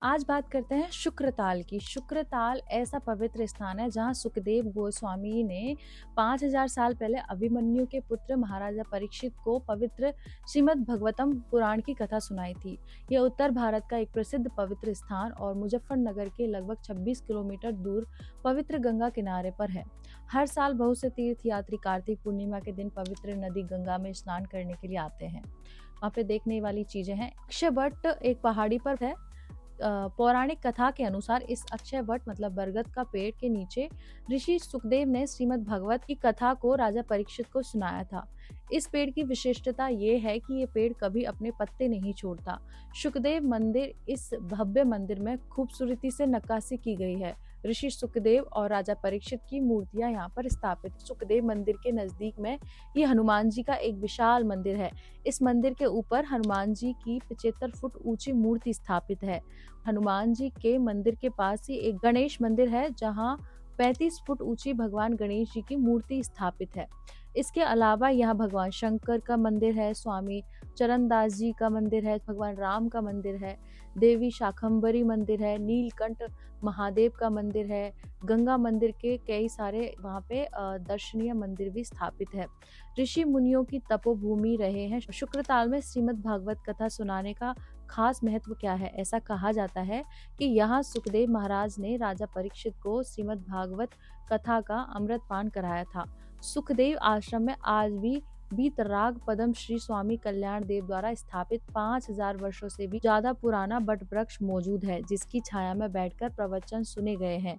आज बात करते हैं शुक्रताल की। शुक्रताल ऐसा पवित्र स्थान है जहाँ सुखदेव गोस्वामी ने 5000 साल पहले अभिमन्यु के पुत्र महाराजा परीक्षित को पवित्र श्रीमद् भगवतम पुराण की कथा सुनाई थी। यह उत्तर भारत का एक प्रसिद्ध पवित्र स्थान और मुजफ्फरनगर के लगभग 26 किलोमीटर दूर पवित्र गंगा किनारे पर है। हर साल बहुत से तीर्थ यात्री कार्तिक पूर्णिमा के दिन पवित्र नदी गंगा में स्नान करने के लिए आते हैं। वहाँ पे देखने वाली चीजें हैं। अक्षय वट एक पहाड़ी पर है। पौराणिक कथा के अनुसार इस अक्षय वट मतलब बरगद का पेड़ के नीचे ऋषि सुखदेव ने श्रीमद् भागवत की कथा को राजा परीक्षित को सुनाया था। इस पेड़ की विशिष्टता ये है कि ये पेड़ कभी अपने पत्ते नहीं छोड़ता। सुखदेव मंदिर, इस भव्य मंदिर में खूबसूरती से नक्काशी की गई है। ऋषि सुखदेव और राजा परीक्षित की मूर्तियां यहाँ पर स्थापित। सुखदेव मंदिर के नजदीक में ये हनुमान जी का एक विशाल मंदिर है। इस मंदिर के ऊपर हनुमान जी की 75 फुट ऊंची मूर्ति स्थापित है। हनुमान जी के मंदिर के पास ही एक गणेश मंदिर है जहाँ 35 फुट ऊंची भगवान गणेश जी की मूर्ति स्थापित है। इसके अलावा यहाँ भगवान शंकर का मंदिर है, स्वामी चरणदास जी का मंदिर है, भगवान राम का मंदिर है, देवी शाकंभरी मंदिर है, नीलकंठ महादेव का मंदिर है, गंगा मंदिर के कई सारे वहाँ पे दर्शनीय मंदिर भी स्थापित है। ऋषि मुनियों की तपोभूमि रहे हैं। शुक्रताल में श्रीमद् भागवत कथा सुनाने का खास महत्व क्या है? ऐसा कहा जाता है कि यहाँ सुखदेव महाराज ने राजा परीक्षित को श्रीमद् भागवत कथा का अमृत पान कराया था। सुखदेव आश्रम में आज भी बीतराग पदम श्री स्वामी कल्याण देव द्वारा स्थापित 5000 वर्षों से भी ज्यादा पुराना बट वृक्ष मौजूद है, जिसकी छाया में बैठकर प्रवचन सुने गए हैं।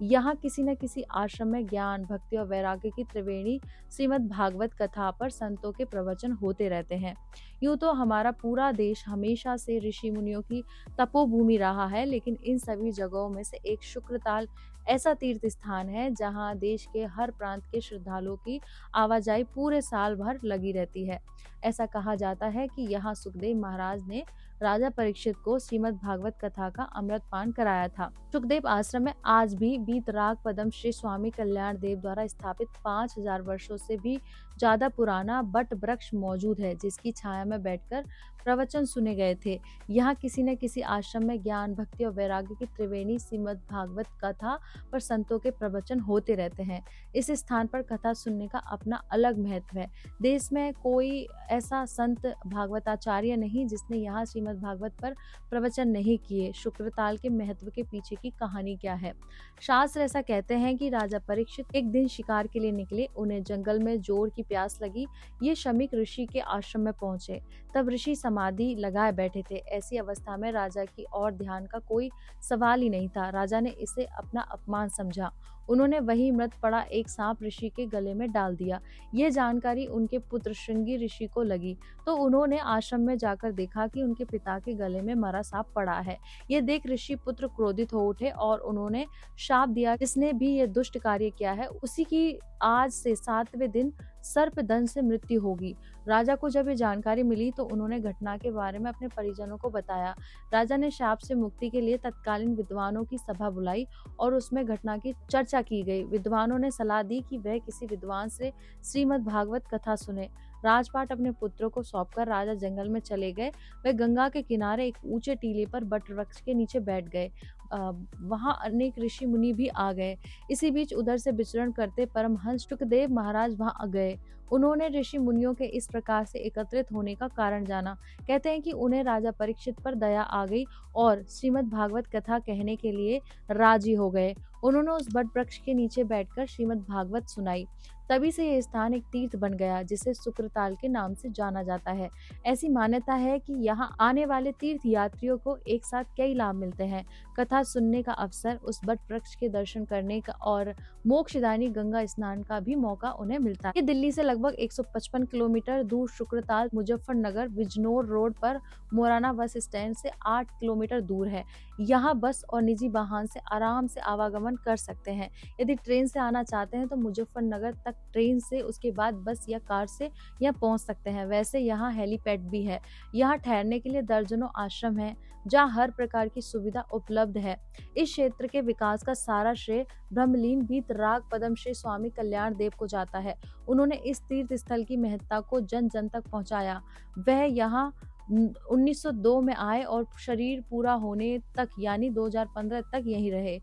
यहाँ किसी न किसी आश्रम में ज्ञान, भक्ति और वैराग्य की त्रिवेणी श्रीमद् भागवत कथा पर संतों के प्रवचन होते रहते हैं। यूं तो हमारा पूरा देश हमेशा से ऋषि मुनियों की तपोभूमि रहा है, लेकिन इन सभी जगहों में से एक शुक्रताल ऐसा तीर्थ स्थान है जहां देश के हर प्रांत के श्रद्धालुओं की आवाजाही पूरे साल भर लगी रहती है। ऐसा कहा जाता है कि यहाँ सुखदेव महाराज ने राजा परीक्षित को श्रीमद् भागवत कथा का अमृत पान कराया था। सुखदेव आश्रम में आज भी बीतराग पदम श्री स्वामी कल्याण देव द्वारा स्थापित 5000 वर्षों से भी ज्यादा पुराना बट वृक्ष मौजूद है, जिसकी छाया में बैठकर प्रवचन सुने गए थे। यहाँ किसी न किसी आश्रम में ज्ञान, भक्ति और वैराग्य की त्रिवेणी श्रीमद् भागवत कथा पर संतों के प्रवचन होते रहते हैं। इस स्थान पर कथा सुनने का अपना अलग महत्व है। देश में कोई ऐसा संत भागवताचार्य नहीं जिसने यहाँ श्रीमद् भागवत पर प्रवचन नहीं किए। शुक्रताल के महत्व के पीछे की कहानी क्या है? शास्त्र ऐसा कहते हैं कि राजा परीक्षित एक दिन शिकार के लिए निकले। उन्हें जंगल में जोर की प्यास लगी। ये शमीक ऋषि के आश्रम में पहुंचे। तब ऋषि समाधि लगाए बैठे थे। ऐसी अवस्था में राजा की और ध्यान का कोई सवाल ही नहीं था। राजा ने इसे अपना अपमान समझा। उन्होंने वही मृत पड़ा एक सांप ऋषि के गले में डाल दिया। यह जानकारी उनके पुत्र श्रृंगी ऋषि को लगी, तो उन्होंने आश्रम में जाकर देखा कि उनके पिता के गले में मरा सांप पड़ा है। ये देख ऋषि पुत्र क्रोधित हो उठे और उन्होंने शाप दिया, जिसने भी ये दुष्ट कार्य किया है उसी की आज से 7वें दिन सर्पदंश से मृत्यु होगी। राजा को जब ये जानकारी मिली तो उन्होंने घटना के बारे में अपने परिजनों को बताया। राजा ने शाप से मुक्ति के लिए तत्कालीन विद्वानों की सभा बुलाई और उसमें घटना की चर्चा की गई। विद्वानों ने सलाह दी कि वह किसी विद्वान से श्रीमद् भागवत कथा सुने। राजपाट अपने पुत्रों को सौंपकर राजा जंगल में चले गए। वह गंगा के किनारे एक ऊंचे टीले पर बट वृक्ष के नीचे बैठ गए। वहां अनेक ऋषि मुनि भी आ गए। इसी बीच उधर से विचरण करते परमहंस सुखदेव महाराज वहां गए। उन्होंने ऋषि मुनियों के इस प्रकार से एकत्रित होने का कारण जाना। कहते हैं कि उन्हें राजा परीक्षित पर दया आ गई और श्रीमद् भागवत कथा कहने के लिए राजी हो गए। उन्होंने उस बट वृक्ष के नीचे बैठकर श्रीमद् भागवत सुनाई। तभी से यह स्थान एक तीर्थ बन गया, जिसे शुक्रताल के नाम से जाना जाता है। ऐसी मान्यता है कि यहाँ आने वाले तीर्थ यात्रियों को एक साथ कई लाभ मिलते हैं। कथा सुनने का अवसर, उस बट वृक्ष के दर्शन करने का और मोक्षदायिनी गंगा स्नान का भी मौका उन्हें मिलता है। ये दिल्ली से लगभग 155 किलोमीटर दूर शुक्रताल मुजफ्फरनगर बिजनौर रोड पर मोराना बस स्टैंड से 8 किलोमीटर दूर है। यहाँ बस और निजी वाहन से आराम से आवागमन कर सकते हैं। यदि ट्रेन से आना चाहते हैं तो मुजफ्फरनगर तक ट्रेन से, उसके बाद बस या कार से यहाँ पहुँच सकते हैं। वैसे यहाँ हेलीपैड भी है। यहाँ ठहरने के लिए दर्जनों आश्रम हैं जहाँ हर प्रकार की सुविधा उपलब्ध है। इस क्षेत्र के विकास का सारा श्रेय ब्रह्मलीन बीतराग पदम श्री स्वामी कल्याण देव को जाता है। उन्होंने इस तीर्थ स्थल की महत्ता को जन जन तक पहुँचाया। वह यहाँ 1902 में आए और शरीर पूरा होने तक यानी 2015 तक यहीं रहे।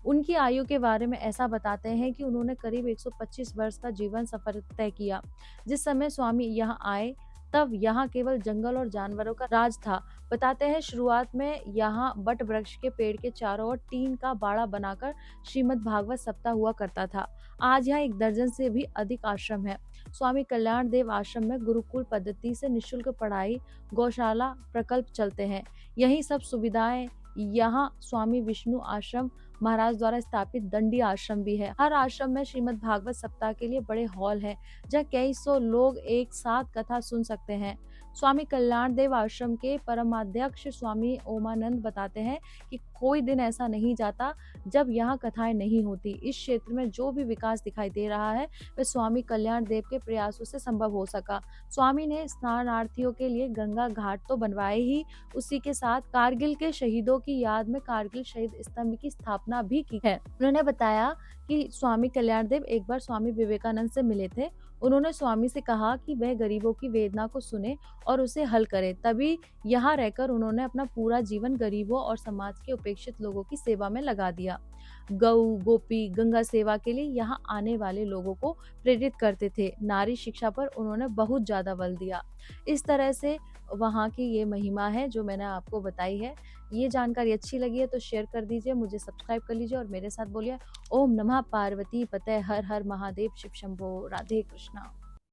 उनकी आयु के बारे में ऐसा बताते हैं कि उन्होंने करीब 125 वर्ष का जीवन सफर तय किया। जिस समय स्वामी यहाँ आए तब यहाँ केवल जंगल और जानवरों का राज था। बताते हैं शुरुआत में यहाँ बट वृक्ष के पेड़ के चारों ओर टीन का बाड़ा बनाकर श्रीमद् भागवत सप्ताह हुआ करता था। आज यहाँ 1 दर्जन से भी अधिक आश्रम है। स्वामी कल्याण देव आश्रम में गुरुकुल पद्धति से निःशुल्क पढ़ाई, गौशाला प्रकल्प चलते हैं। यही सब सुविधाएं यहाँ स्वामी विष्णु आश्रम महाराज द्वारा स्थापित दंडी आश्रम भी है। हर आश्रम में श्रीमद् भागवत सप्ताह के लिए बड़े हॉल हैं, जहाँ कई सौ लोग एक साथ कथा सुन सकते हैं। स्वामी कल्याण देव आश्रम के परमाध्यक्ष स्वामी ओमानंद बताते हैं कि कोई दिन ऐसा नहीं जाता जब यहाँ कथाएं नहीं होती। इस क्षेत्र में जो भी विकास दिखाई दे रहा है वह स्वामी कल्याण देव के प्रयासों से संभव हो सका। स्वामी ने स्नानार्थियों के लिए गंगा घाट तो बनवाए ही, उसी के साथ कारगिल के शहीदों की याद में कारगिल शहीद स्तंभ की स्थापना भी की है। उन्होंने बताया कि स्वामी कल्याण देव एक बार स्वामी विवेकानंद से मिले थे। उन्होंने स्वामी से कहा कि वह गरीबों की वेदना को सुने और उसे हल करे। तभी यहाँ रहकर उन्होंने अपना पूरा जीवन गरीबों और समाज के उपेक्षित लोगों की सेवा में लगा दिया। गौ, गोपी, गंगा सेवा के लिए यहाँ आने वाले लोगों को प्रेरित करते थे। नारी शिक्षा पर उन्होंने बहुत ज्यादा बल दिया। इस तरह से वहाँ की ये महिमा है जो मैंने आपको बताई है। ये जानकारी अच्छी लगी है तो शेयर कर दीजिए, मुझे सब्सक्राइब कर लीजिए और मेरे साथ बोलिए ओम नमः पार्वती पते हर हर महादेव शिव शंभो। राधे कृष्णा।